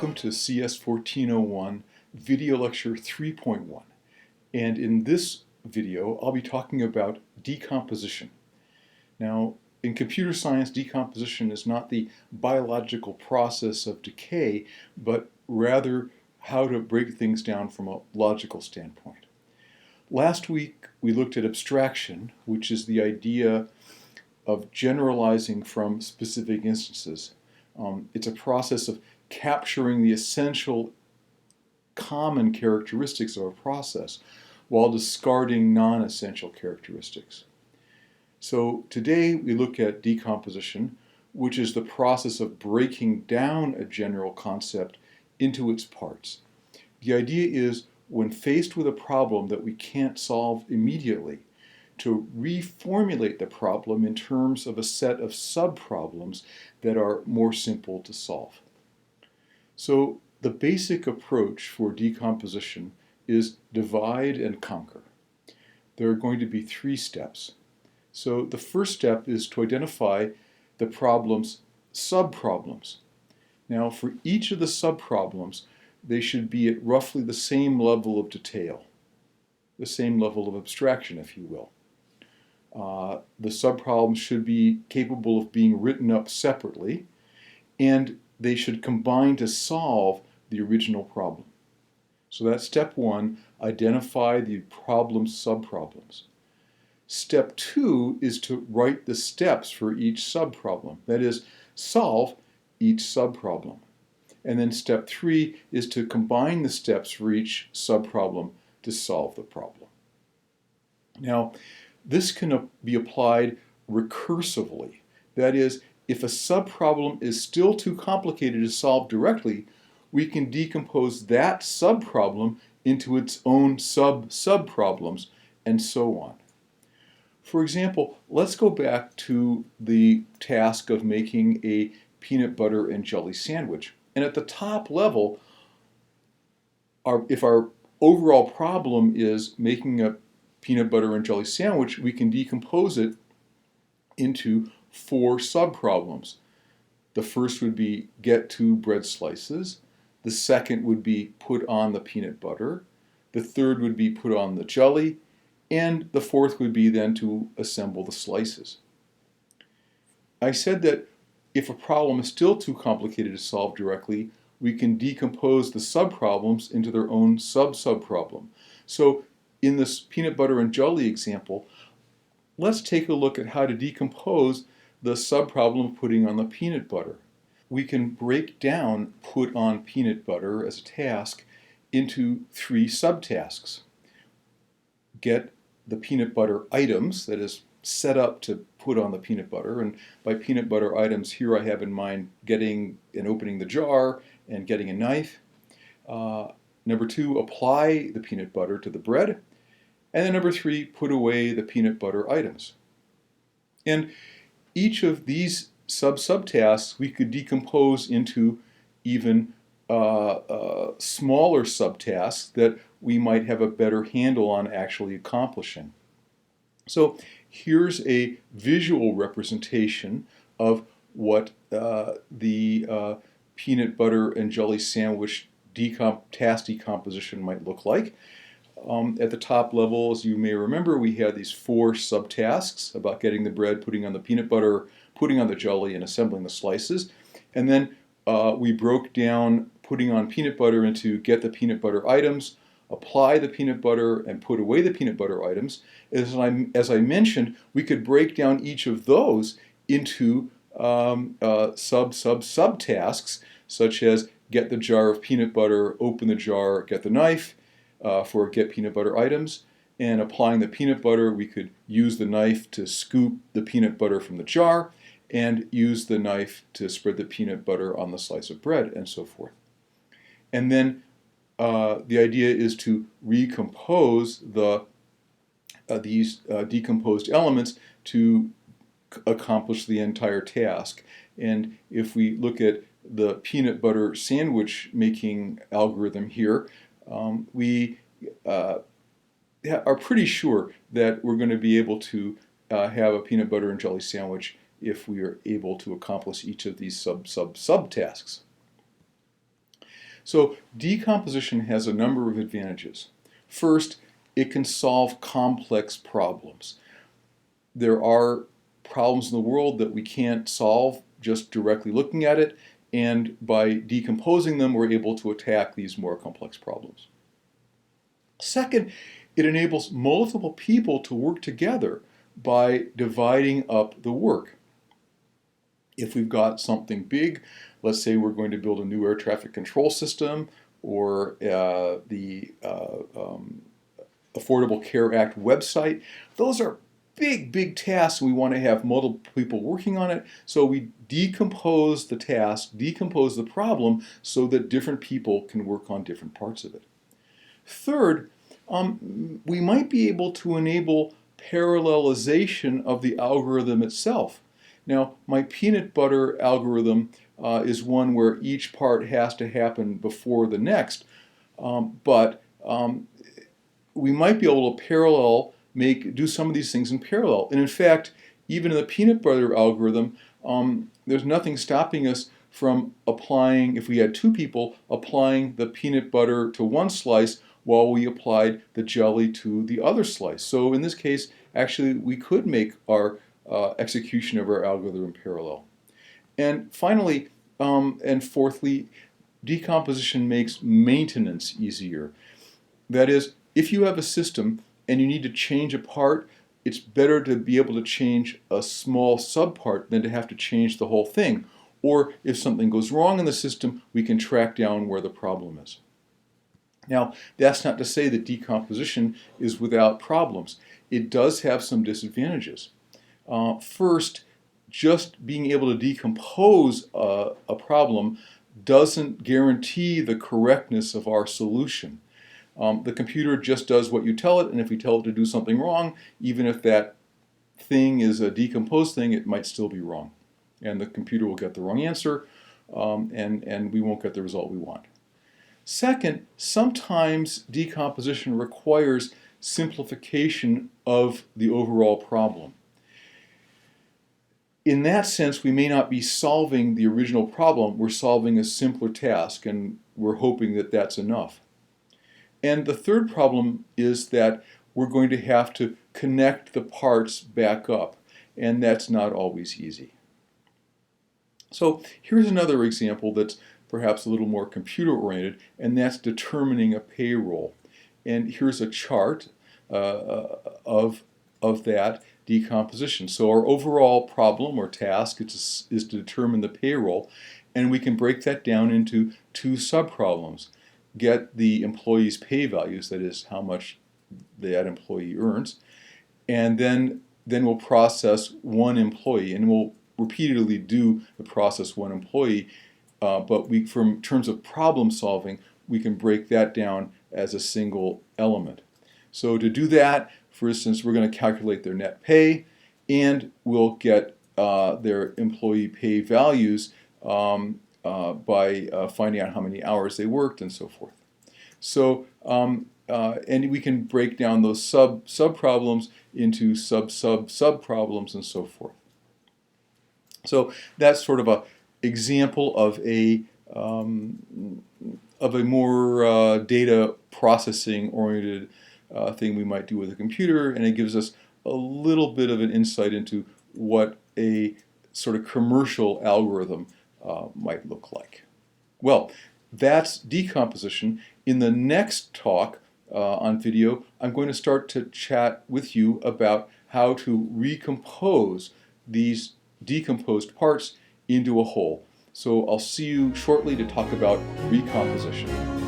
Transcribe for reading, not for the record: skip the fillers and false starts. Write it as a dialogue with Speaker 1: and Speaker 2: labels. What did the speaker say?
Speaker 1: Welcome to CS 1401 Video Lecture 3.1, and in this video I'll be talking about decomposition. Now, in computer science, decomposition is not the biological process of decay, but rather how to break things down from a logical standpoint. Last week we looked at abstraction, which is the idea of generalizing from specific instances. It's a process of capturing the essential common characteristics of a process while discarding non-essential characteristics. So today we look at decomposition, which is the process of breaking down a general concept into its parts. The idea is, when faced with a problem that we can't solve immediately, to reformulate the problem in terms of a set of subproblems that are more simple to solve. So the basic approach for decomposition is divide and conquer. There are going to be 3 steps. So the first step is to identify the problem's subproblems. Now, for each of the subproblems, they should be at roughly the same level of detail, the same level of abstraction, if you will. The subproblems should be capable of being written up separately, and they should combine to solve the original problem. So that's step 1, identify the problem's subproblems. Step 2 is to write the steps for each subproblem, that is, solve each subproblem. And then step 3 is to combine the steps for each subproblem to solve the problem. Now, this can be applied recursively. That is, if a subproblem is still too complicated to solve directly, we can decompose that subproblem into its own subproblems, and so on. For example, let's go back to the task of making a peanut butter and jelly sandwich. And at the top level, if our overall problem is making a peanut butter and jelly sandwich, we can decompose it into 4 subproblems. The first would be get 2 bread slices. The second would be put on the peanut butter. The third would be put on the jelly. And the fourth would be then to assemble the slices. I said that if a problem is still too complicated to solve directly, we can decompose the subproblems into their own subproblem. So in this peanut butter and jelly example, let's take a look at how to decompose the subproblem of putting on the peanut butter. We can break down put on peanut butter as a task into 3 subtasks. Get the peanut butter items, that is, set up to put on the peanut butter. And by peanut butter items, here I have in mind getting and opening the jar and getting a knife. Number 2, apply the peanut butter to the bread. And then number 3, put away the peanut butter items. And each of these subtasks we could decompose into even smaller subtasks that we might have a better handle on actually accomplishing. So here's a visual representation of what the peanut butter and jelly sandwich task decomposition might look like. At the top level, as you may remember, we had these 4 subtasks about getting the bread, putting on the peanut butter, putting on the jelly, and assembling the slices. And then we broke down putting on peanut butter into get the peanut butter items, apply the peanut butter, and put away the peanut butter items. As I mentioned, we could break down each of those into subtasks, such as get the jar of peanut butter, open the jar, get the knife, for get peanut butter items. And applying the peanut butter, we could use the knife to scoop the peanut butter from the jar and use the knife to spread the peanut butter on the slice of bread, and so forth. And then the idea is to recompose these decomposed elements to accomplish the entire task. And if we look at the peanut butter sandwich making algorithm here, we are pretty sure that we're going to be able to have a peanut butter and jelly sandwich if we are able to accomplish each of these subtasks. So decomposition has a number of advantages. First, it can solve complex problems. There are problems in the world that we can't solve just directly looking at it, and by decomposing them, we're able to attack these more complex problems. Second, it enables multiple people to work together by dividing up the work. If we've got something big, let's say we're going to build a new air traffic control system, or the Affordable Care Act website, those are big tasks, and we want to have multiple people working on it. So we decompose the task, decompose the problem, so that different people can work on different parts of it. Third, we might be able to enable parallelization of the algorithm itself. Now, my peanut butter algorithm is one where each part has to happen before the next, but we might be able to do some of these things in parallel. And in fact, even in the peanut butter algorithm, there's nothing stopping us from applying, if we had two people, applying the peanut butter to one slice while we applied the jelly to the other slice. So in this case, actually, we could make our execution of our algorithm in parallel. And finally, and fourthly, decomposition makes maintenance easier. That is, if you have a system and you need to change a part, it's better to be able to change a small subpart than to have to change the whole thing. Or if something goes wrong in the system, we can track down where the problem is. Now, that's not to say that decomposition is without problems. It does have some disadvantages. First, just being able to decompose a problem doesn't guarantee the correctness of our solution. The computer just does what you tell it, and if we tell it to do something wrong, even if that thing is a decomposed thing, it might still be wrong. And the computer will get the wrong answer, and we won't get the result we want. Second, sometimes decomposition requires simplification of the overall problem. In that sense, we may not be solving the original problem, we're solving a simpler task, and we're hoping that that's enough. And the third problem is that we're going to have to connect the parts back up, and that's not always easy. So here's another example that's perhaps a little more computer-oriented, and that's determining a payroll. And here's a chart of that decomposition. So our overall problem or task is to determine the payroll, and we can break that down into two subproblems. Get the employee's pay values, that is how much that employee earns, and then we'll process one employee, and we'll repeatedly do the process one employee, but from terms of problem solving, we can break that down as a single element. So to do that, for instance, we're going to calculate their net pay, and we'll get their employee pay values by finding out how many hours they worked and so forth. So, and we can break down those sub-problems into sub-problems and so forth. So that's sort of an example of a more data processing oriented thing we might do with a computer, and it gives us a little bit of an insight into what a sort of commercial algorithm might look like. Well, that's decomposition. In the next talk on video, I'm going to start to chat with you about how to recompose these decomposed parts into a whole. So I'll see you shortly to talk about recomposition.